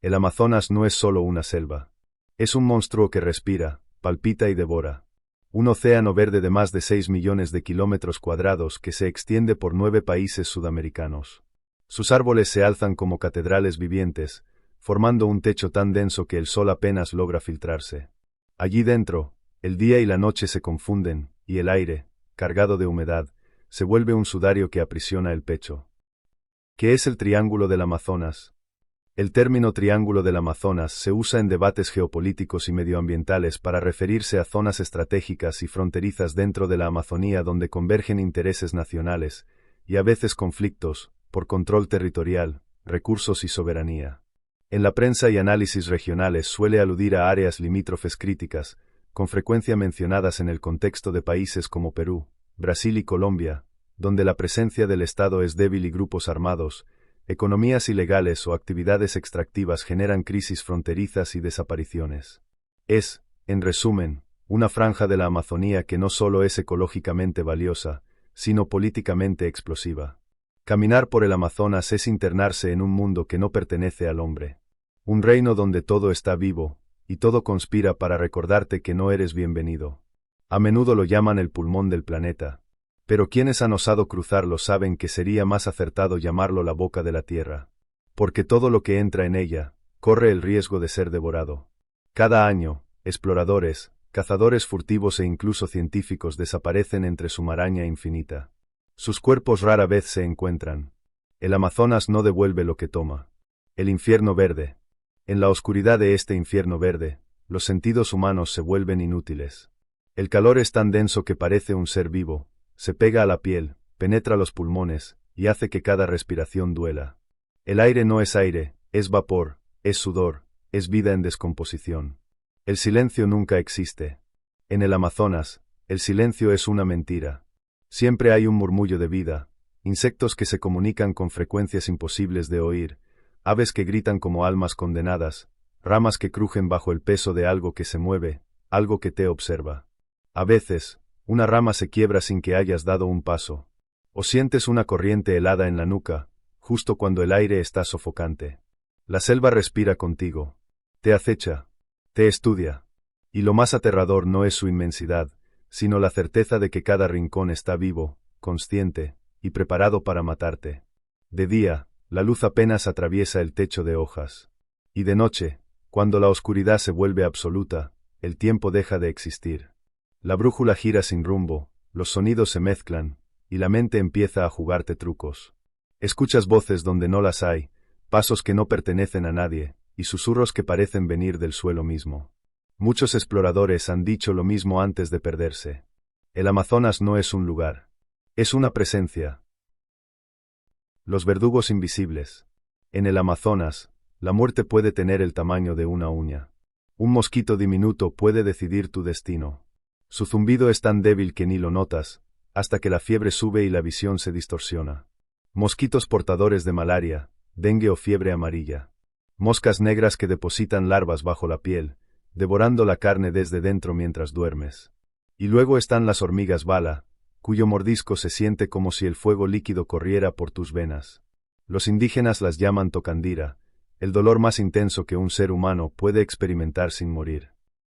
El Amazonas no es solo una selva. Es un monstruo que respira, palpita y devora. Un océano verde de más de 6 millones de kilómetros cuadrados que se extiende por 9 países sudamericanos. Sus árboles se alzan como catedrales vivientes, formando un techo tan denso que el sol apenas logra filtrarse. Allí dentro, el día y la noche se confunden, y el aire, cargado de humedad, se vuelve un sudario que aprisiona el pecho. ¿Qué es el Triángulo del Amazonas? El término Triángulo del Amazonas se usa en debates geopolíticos y medioambientales para referirse a zonas estratégicas y fronterizas dentro de la Amazonía donde convergen intereses nacionales, y a veces conflictos, por control territorial, recursos y soberanía. En la prensa y análisis regionales suele aludir a áreas limítrofes críticas, con frecuencia mencionadas en el contexto de países como Perú, Brasil y Colombia, donde la presencia del Estado es débil y grupos armados, economías ilegales o actividades extractivas generan crisis fronterizas y desapariciones. Es, en resumen, una franja de la Amazonía que no solo es ecológicamente valiosa, sino políticamente explosiva. Caminar por el Amazonas es internarse en un mundo que no pertenece al hombre. Un reino donde todo está vivo, y todo conspira para recordarte que no eres bienvenido. A menudo lo llaman el pulmón del planeta. Pero quienes han osado cruzarlo saben que sería más acertado llamarlo la boca de la tierra. Porque todo lo que entra en ella, corre el riesgo de ser devorado. Cada año, exploradores, cazadores furtivos e incluso científicos desaparecen entre su maraña infinita. Sus cuerpos rara vez se encuentran. El Amazonas no devuelve lo que toma. El infierno verde. En la oscuridad de este infierno verde, los sentidos humanos se vuelven inútiles. El calor es tan denso que parece un ser vivo. Se pega a la piel, penetra los pulmones, y hace que cada respiración duela. El aire no es aire, es vapor, es sudor, es vida en descomposición. El silencio nunca existe. En el Amazonas, el silencio es una mentira. Siempre hay un murmullo de vida, insectos que se comunican con frecuencias imposibles de oír, aves que gritan como almas condenadas, ramas que crujen bajo el peso de algo que se mueve, algo que te observa. A veces, una rama se quiebra sin que hayas dado un paso. O sientes una corriente helada en la nuca, justo cuando el aire está sofocante. La selva respira contigo. Te acecha. Te estudia. Y lo más aterrador no es su inmensidad, sino la certeza de que cada rincón está vivo, consciente, y preparado para matarte. De día, la luz apenas atraviesa el techo de hojas. Y de noche, cuando la oscuridad se vuelve absoluta, el tiempo deja de existir. La brújula gira sin rumbo, los sonidos se mezclan, y la mente empieza a jugarte trucos. Escuchas voces donde no las hay, pasos que no pertenecen a nadie, y susurros que parecen venir del suelo mismo. Muchos exploradores han dicho lo mismo antes de perderse. El Amazonas no es un lugar. Es una presencia. Los verdugos invisibles. En el Amazonas, la muerte puede tener el tamaño de una uña. Un mosquito diminuto puede decidir tu destino. Su zumbido es tan débil que ni lo notas, hasta que la fiebre sube y la visión se distorsiona. Mosquitos portadores de malaria, dengue o fiebre amarilla. Moscas negras que depositan larvas bajo la piel, devorando la carne desde dentro mientras duermes. Y luego están las hormigas bala, cuyo mordisco se siente como si el fuego líquido corriera por tus venas. Los indígenas las llaman tocandira, el dolor más intenso que un ser humano puede experimentar sin morir.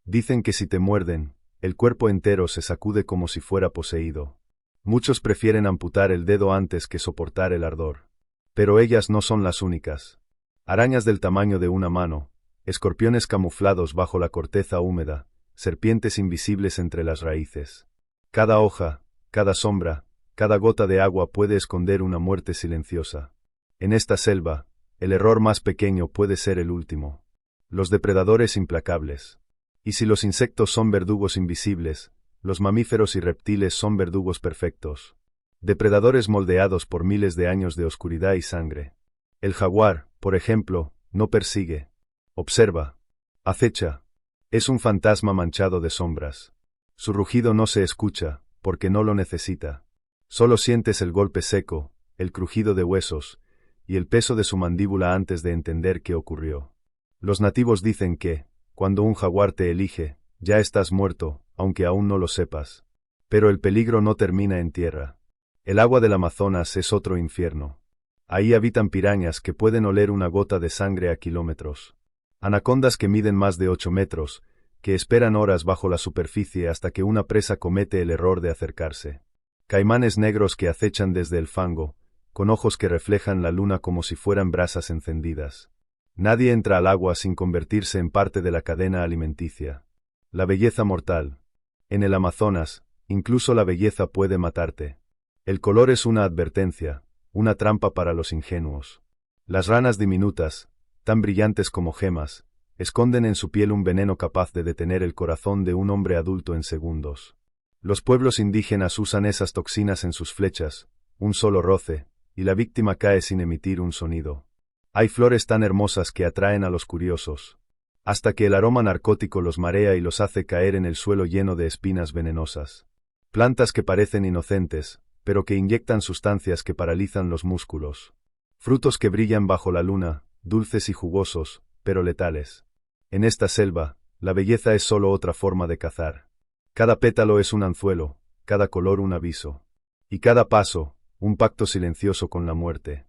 Dicen que si te muerden, el cuerpo entero se sacude como si fuera poseído. Muchos prefieren amputar el dedo antes que soportar el ardor. Pero ellas no son las únicas. Arañas del tamaño de una mano, escorpiones camuflados bajo la corteza húmeda, serpientes invisibles entre las raíces. Cada hoja, cada sombra, cada gota de agua puede esconder una muerte silenciosa. En esta selva, el error más pequeño puede ser el último. Los depredadores implacables. Y si los insectos son verdugos invisibles, los mamíferos y reptiles son verdugos perfectos. Depredadores moldeados por miles de años de oscuridad y sangre. El jaguar, por ejemplo, no persigue. Observa. Acecha. Es un fantasma manchado de sombras. Su rugido no se escucha, porque no lo necesita. Solo sientes el golpe seco, el crujido de huesos, y el peso de su mandíbula antes de entender qué ocurrió. Los nativos dicen que, cuando un jaguar te elige, ya estás muerto, aunque aún no lo sepas. Pero el peligro no termina en tierra. El agua del Amazonas es otro infierno. Ahí habitan pirañas que pueden oler una gota de sangre a kilómetros. Anacondas que miden más de 8 metros, que esperan horas bajo la superficie hasta que una presa comete el error de acercarse. Caimanes negros que acechan desde el fango, con ojos que reflejan la luna como si fueran brasas encendidas. Nadie entra al agua sin convertirse en parte de la cadena alimenticia. La belleza mortal. En el Amazonas, incluso la belleza puede matarte. El color es una advertencia, una trampa para los ingenuos. Las ranas diminutas, tan brillantes como gemas, esconden en su piel un veneno capaz de detener el corazón de un hombre adulto en segundos. Los pueblos indígenas usan esas toxinas en sus flechas, un solo roce, y la víctima cae sin emitir un sonido. Hay flores tan hermosas que atraen a los curiosos, hasta que el aroma narcótico los marea y los hace caer en el suelo lleno de espinas venenosas. Plantas que parecen inocentes, pero que inyectan sustancias que paralizan los músculos. Frutos que brillan bajo la luna, dulces y jugosos, pero letales. En esta selva, la belleza es solo otra forma de cazar. Cada pétalo es un anzuelo, cada color un aviso. Y cada paso, un pacto silencioso con la muerte.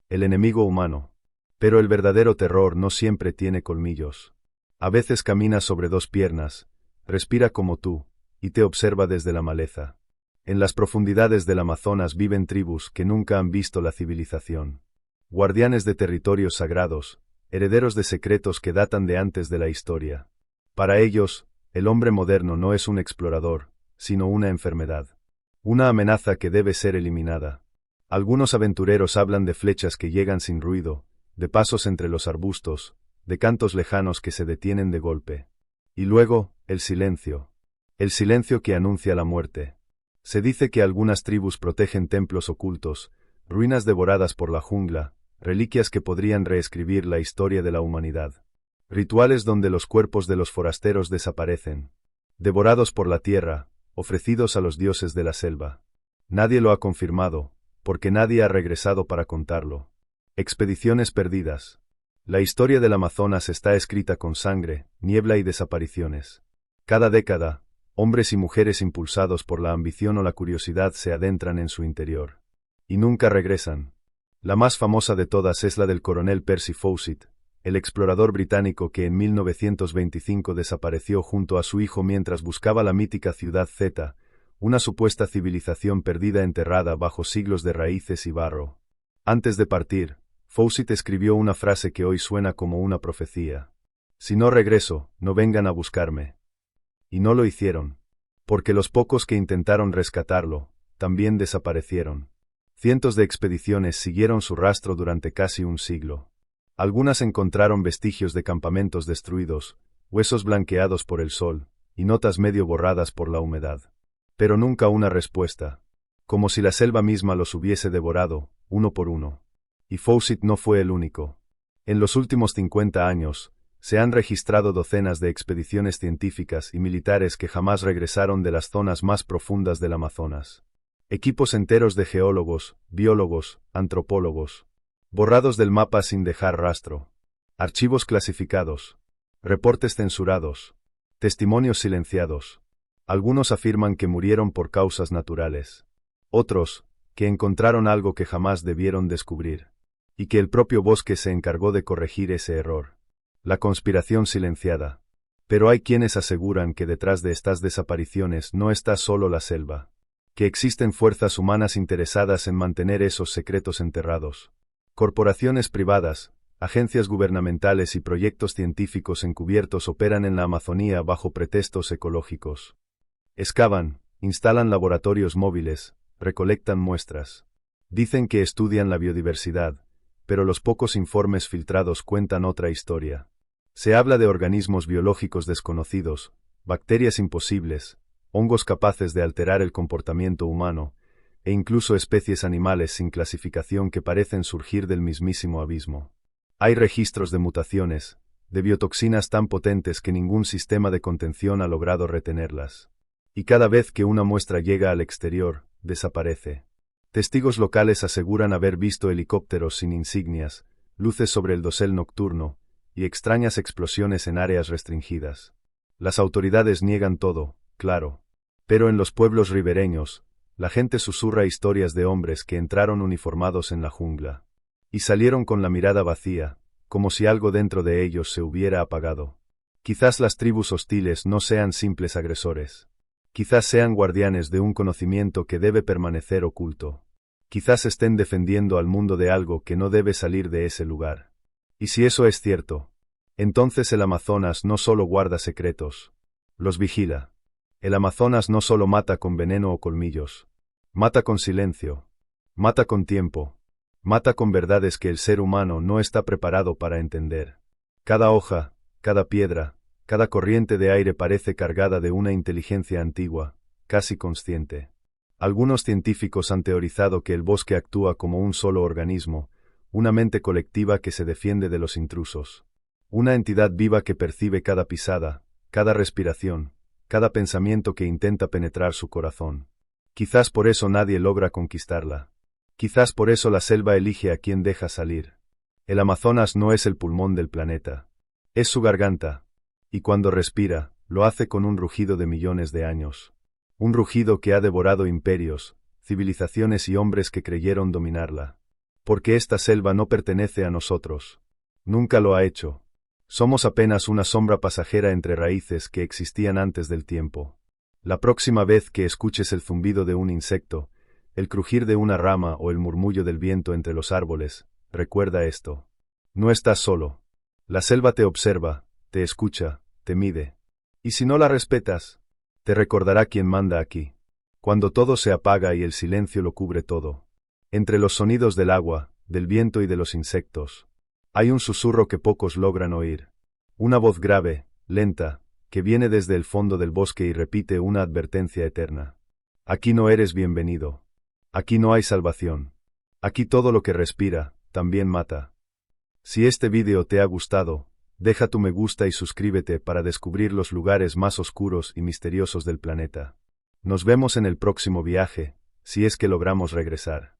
El enemigo humano. Pero el verdadero terror no siempre tiene colmillos. A veces camina sobre dos piernas, respira como tú, y te observa desde la maleza. En las profundidades del Amazonas viven tribus que nunca han visto la civilización. Guardianes de territorios sagrados, herederos de secretos que datan de antes de la historia. Para ellos, el hombre moderno no es un explorador, sino una enfermedad. Una amenaza que debe ser eliminada. Algunos aventureros hablan de flechas que llegan sin ruido, de pasos entre los arbustos, de cantos lejanos que se detienen de golpe. Y luego, el silencio. El silencio que anuncia la muerte. Se dice que algunas tribus protegen templos ocultos, ruinas devoradas por la jungla, reliquias que podrían reescribir la historia de la humanidad. Rituales donde los cuerpos de los forasteros desaparecen. Devorados por la tierra, ofrecidos a los dioses de la selva. Nadie lo ha confirmado, porque nadie ha regresado para contarlo. Expediciones perdidas. La historia del Amazonas está escrita con sangre, niebla y desapariciones. Cada década, hombres y mujeres impulsados por la ambición o la curiosidad se adentran en su interior. Y nunca regresan. La más famosa de todas es la del coronel Percy Fawcett, el explorador británico que en 1925 desapareció junto a su hijo mientras buscaba la mítica ciudad Z, una supuesta civilización perdida enterrada bajo siglos de raíces y barro. Antes de partir, Fawcett escribió una frase que hoy suena como una profecía. Si no regreso, no vengan a buscarme. Y no lo hicieron. Porque los pocos que intentaron rescatarlo, también desaparecieron. Cientos de expediciones siguieron su rastro durante casi un siglo. Algunas encontraron vestigios de campamentos destruidos, huesos blanqueados por el sol, y notas medio borradas por la humedad. Pero nunca una respuesta. Como si la selva misma los hubiese devorado, uno por uno. Y Fawcett no fue el único. En los últimos 50 años, se han registrado docenas de expediciones científicas y militares que jamás regresaron de las zonas más profundas del Amazonas. Equipos enteros de geólogos, biólogos, antropólogos. Borrados del mapa sin dejar rastro. Archivos clasificados. Reportes censurados. Testimonios silenciados. Algunos afirman que murieron por causas naturales. Otros, que encontraron algo que jamás debieron descubrir. Y que el propio bosque se encargó de corregir ese error. La conspiración silenciada. Pero hay quienes aseguran que detrás de estas desapariciones no está solo la selva. Que existen fuerzas humanas interesadas en mantener esos secretos enterrados. Corporaciones privadas, agencias gubernamentales y proyectos científicos encubiertos operan en la Amazonía bajo pretextos ecológicos. Excavan, instalan laboratorios móviles, recolectan muestras. Dicen que estudian la biodiversidad, pero los pocos informes filtrados cuentan otra historia. Se habla de organismos biológicos desconocidos, bacterias imposibles, hongos capaces de alterar el comportamiento humano, e incluso especies animales sin clasificación que parecen surgir del mismísimo abismo. Hay registros de mutaciones, de biotoxinas tan potentes que ningún sistema de contención ha logrado retenerlas. Y cada vez que una muestra llega al exterior, desaparece. Testigos locales aseguran haber visto helicópteros sin insignias, luces sobre el dosel nocturno, y extrañas explosiones en áreas restringidas. Las autoridades niegan todo, claro. Pero en los pueblos ribereños, la gente susurra historias de hombres que entraron uniformados en la jungla. Y salieron con la mirada vacía, como si algo dentro de ellos se hubiera apagado. Quizás las tribus hostiles no sean simples agresores. Quizás sean guardianes de un conocimiento que debe permanecer oculto. Quizás estén defendiendo al mundo de algo que no debe salir de ese lugar. Y si eso es cierto, entonces el Amazonas no solo guarda secretos, los vigila. El Amazonas no solo mata con veneno o colmillos, mata con silencio, mata con tiempo, mata con verdades que el ser humano no está preparado para entender. Cada hoja, cada piedra, cada corriente de aire parece cargada de una inteligencia antigua, casi consciente. Algunos científicos han teorizado que el bosque actúa como un solo organismo, una mente colectiva que se defiende de los intrusos. Una entidad viva que percibe cada pisada, cada respiración, cada pensamiento que intenta penetrar su corazón. Quizás por eso nadie logra conquistarla. Quizás por eso la selva elige a quien deja salir. El Amazonas no es el pulmón del planeta. Es su garganta. Y cuando respira, lo hace con un rugido de millones de años. Un rugido que ha devorado imperios, civilizaciones y hombres que creyeron dominarla. Porque esta selva no pertenece a nosotros. Nunca lo ha hecho. Somos apenas una sombra pasajera entre raíces que existían antes del tiempo. La próxima vez que escuches el zumbido de un insecto, el crujir de una rama o el murmullo del viento entre los árboles, recuerda esto. No estás solo. La selva te observa, te escucha, te mide. Y si no la respetas, te recordará quién manda aquí. Cuando todo se apaga y el silencio lo cubre todo. Entre los sonidos del agua, del viento y de los insectos, hay un susurro que pocos logran oír. Una voz grave, lenta, que viene desde el fondo del bosque y repite una advertencia eterna. Aquí no eres bienvenido. Aquí no hay salvación. Aquí todo lo que respira, también mata. Si este vídeo te ha gustado, deja tu me gusta y suscríbete para descubrir los lugares más oscuros y misteriosos del planeta. Nos vemos en el próximo viaje, si es que logramos regresar.